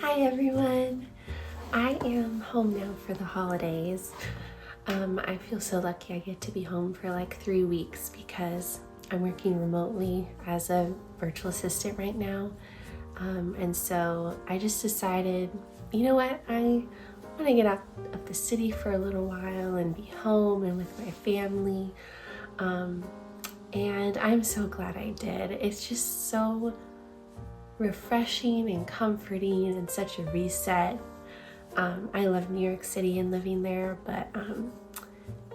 Hi everyone! I am home now for the holidays. I feel so lucky I get to be home for like 3 weeks because I'm working remotely as a virtual assistant right now. And so I just decided, you know what, I want to get out of the city for a little while and be home and with my family. And I'm so glad I did. It's just so refreshing and comforting and such a reset. I love New York City and living there, but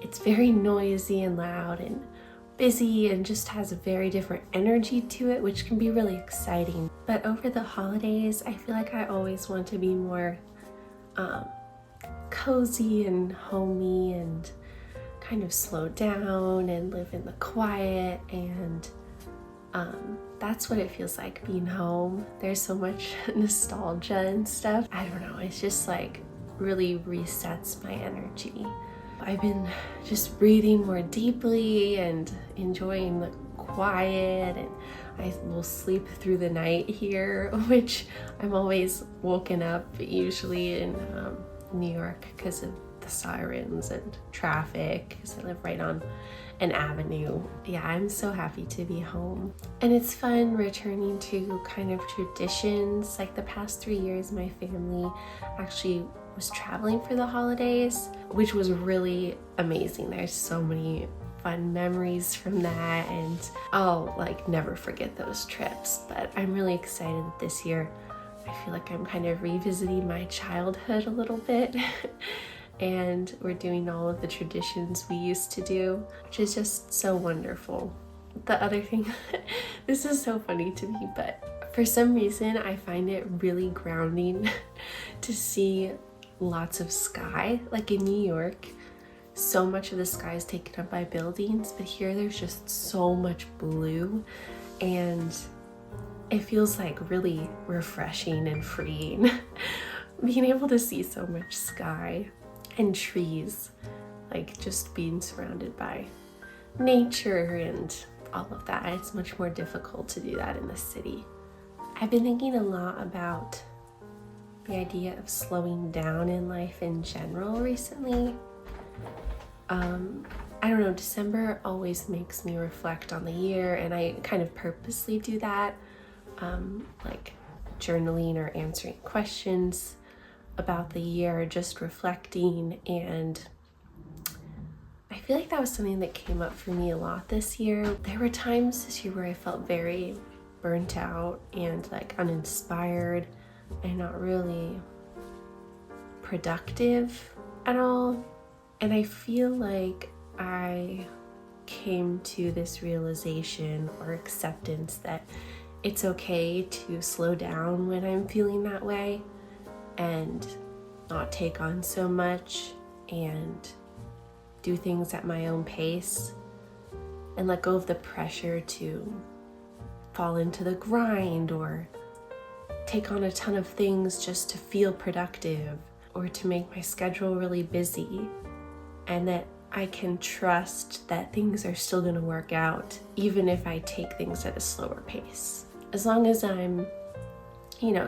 it's very noisy and loud and busy and just has a very different energy to it, which can be really exciting. But over the holidays, I feel like I always want to be more cozy and homey and kind of slow down and live in the quiet, and that's what it feels like being home. There's so much nostalgia and stuff. I don't know, it's just like really resets my energy. I've been just breathing more deeply and enjoying the quiet, and I will sleep through the night here, which I'm always woken up usually in New York because of the sirens and traffic, because I live right on an avenue. Yeah, I'm so happy to be home. And it's fun returning to kind of traditions. Like the past 3 years, my family actually was traveling for the holidays, which was really amazing. There's so many fun memories from that, and I'll like never forget those trips. But I'm really excited that this year I feel like I'm kind of revisiting my childhood a little bit. And we're doing all of the traditions we used to do, which is just so wonderful. The other thing, this is so funny to me, but for some reason I find it really grounding to see lots of sky. Like in New York, so much of the sky is taken up by buildings, but here there's just so much blue, and it feels like really refreshing and freeing being able to see so much sky and trees, like just being surrounded by nature and all of that. It's much more difficult to do that in the city. I've been thinking a lot about the idea of slowing down in life in general recently. I don't know, December always makes me reflect on the year, and I kind of purposely do that, like journaling or answering questions about the year, just reflecting. And I feel like that was something that came up for me a lot this year. There were times this year where I felt very burnt out and like uninspired and not really productive at all. And I feel like I came to this realization or acceptance that it's okay to slow down when I'm feeling that way and not take on so much and do things at my own pace and let go of the pressure to fall into the grind or take on a ton of things just to feel productive or to make my schedule really busy, and that I can trust that things are still going to work out even if I take things at a slower pace, as long as I'm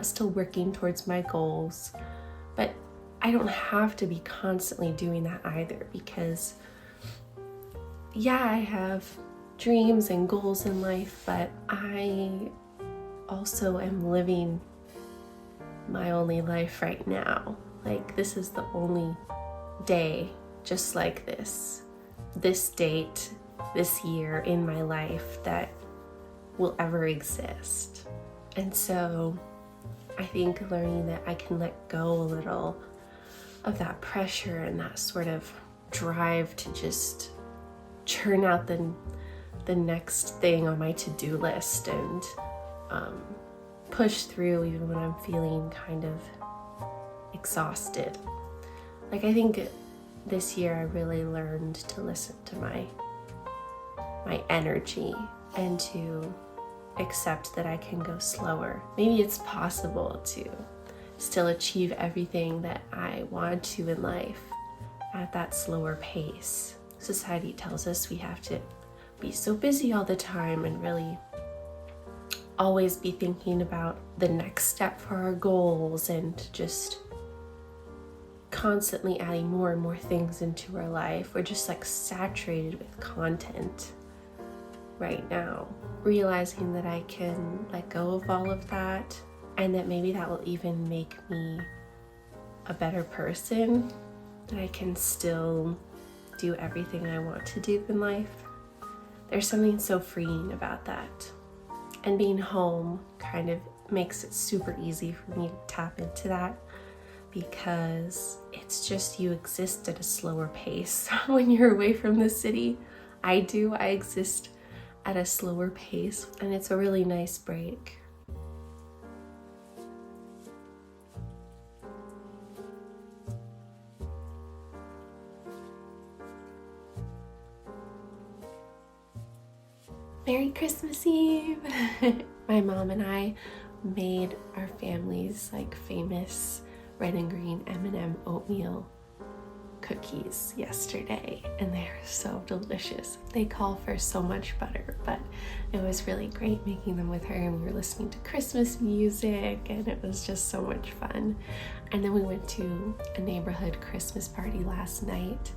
still working towards my goals. But I don't have to be constantly doing that either, because I have dreams and goals in life, but I also am living my only life right now. Like, this is the only day just like this date, this year in my life that will ever exist. And so I think learning that I can let go a little of that pressure and that sort of drive to just churn out the next thing on my to-do list and push through even when I'm feeling kind of exhausted. Like, I think this year I really learned to listen to my energy and to accept that I can go slower. Maybe it's possible to still achieve everything that I want to in life at that slower pace. Society tells us we have to be so busy all the time and really always be thinking about the next step for our goals and just constantly adding more and more things into our life. We're just like saturated with content right now. Realizing that I can let go of all of that, and that maybe that will even make me a better person, that I can still do everything I want to do in life. There's something so freeing about that. And being home kind of makes it super easy for me to tap into that, because it's just you exist at a slower pace when you're away from the city. I exist at a slower pace, and it's a really nice break. Merry Christmas Eve! My mom and I made our family's like famous red and green M&M oatmeal cookies yesterday, and they are so delicious. They call for so much butter, but it was really great making them with her, and we were listening to Christmas music, and it was just so much fun. And then we went to a neighborhood Christmas party last night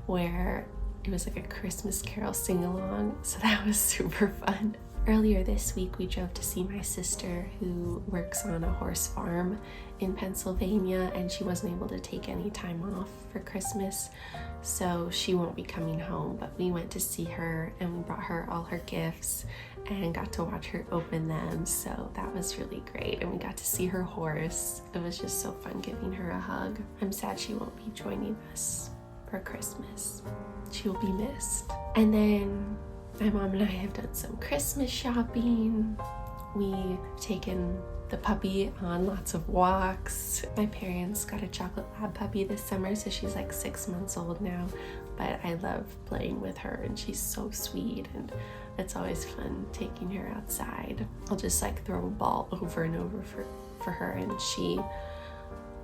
where it was like a Christmas Carol sing-along, so that was super fun. Earlier this week, we drove to see my sister who works on a horse farm in Pennsylvania, and she wasn't able to take any time off for Christmas, so she won't be coming home. But we went to see her, and we brought her all her gifts and got to watch her open them, so that was really great. And we got to see her horse. It was just so fun giving her a hug. I'm sad she won't be joining us for Christmas. She will be missed. And then my mom and I have done some Christmas shopping. We've taken the puppy on lots of walks. My parents got a chocolate lab puppy this summer, so she's like 6 months old now, but I love playing with her, and she's so sweet, and it's always fun taking her outside. I'll just like throw a ball over and over for her, and she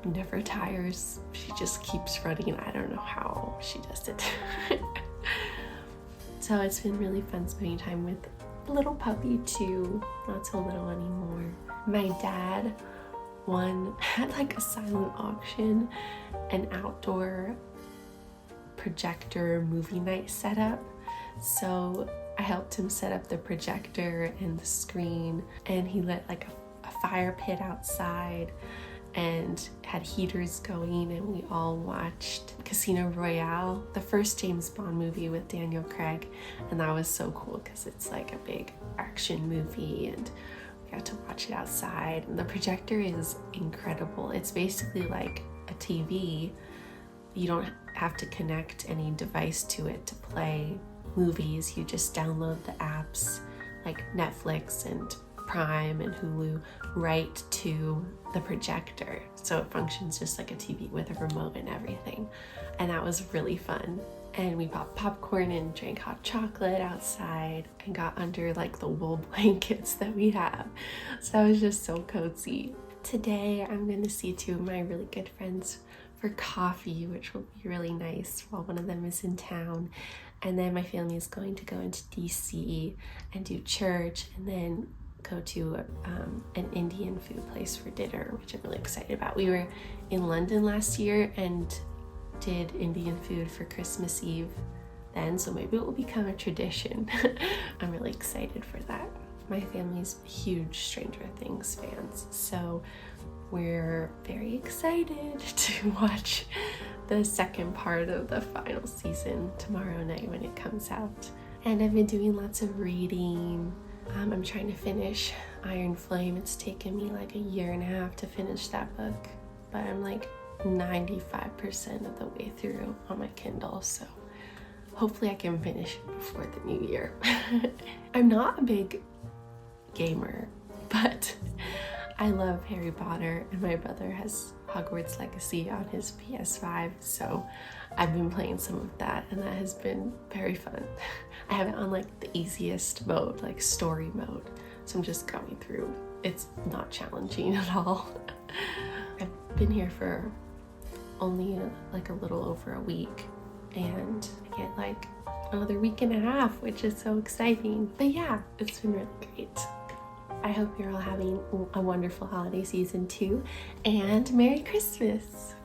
never tires. She just keeps running, and I don't know how she does it. So it's been really fun spending time with the little puppy too. Not so little anymore. My dad had like a silent auction, an outdoor projector movie night setup. So I helped him set up the projector and the screen, and he lit like a fire pit outside and had heaters going, and we all watched Casino Royale, the first James Bond movie with Daniel Craig, and that was so cool because it's like a big action movie, and we got to watch it outside. And the projector is incredible. It's basically like a TV. You don't have to connect any device to it to play movies. You just download the apps like Netflix and Prime and Hulu right to the projector, so it functions just like a TV with a remote and everything. And that was really fun. And we bought popcorn and drank hot chocolate outside and got under like the wool blankets that we have, so it was just so cozy. Today I'm going to see two of my really good friends for coffee, which will be really nice while one of them is in town. And then my family is going to go into DC and do church, and then go to an Indian food place for dinner, which I'm really excited about. We were in London last year and did Indian food for Christmas Eve then, so maybe it will become a tradition. I'm really excited for that. My family's huge Stranger Things fans, so we're very excited to watch the second part of the final season tomorrow night when it comes out. And I've been doing lots of reading. I'm trying to finish Iron Flame. It's taken me like a year and a half to finish that book, but I'm like 95% of the way through on my Kindle, so hopefully I can finish it before the new year. I'm not a big gamer, but I love Harry Potter, and my brother has Hogwarts Legacy on his PS5, so I've been playing some of that, and that has been very fun. I have it on like the easiest mode, like story mode, so I'm just going through. It's not challenging at all. I've been here for only like a little over a week, and I get like another week and a half, which is so exciting. But yeah, it's been really great. I hope you're all having a wonderful holiday season too, and Merry Christmas!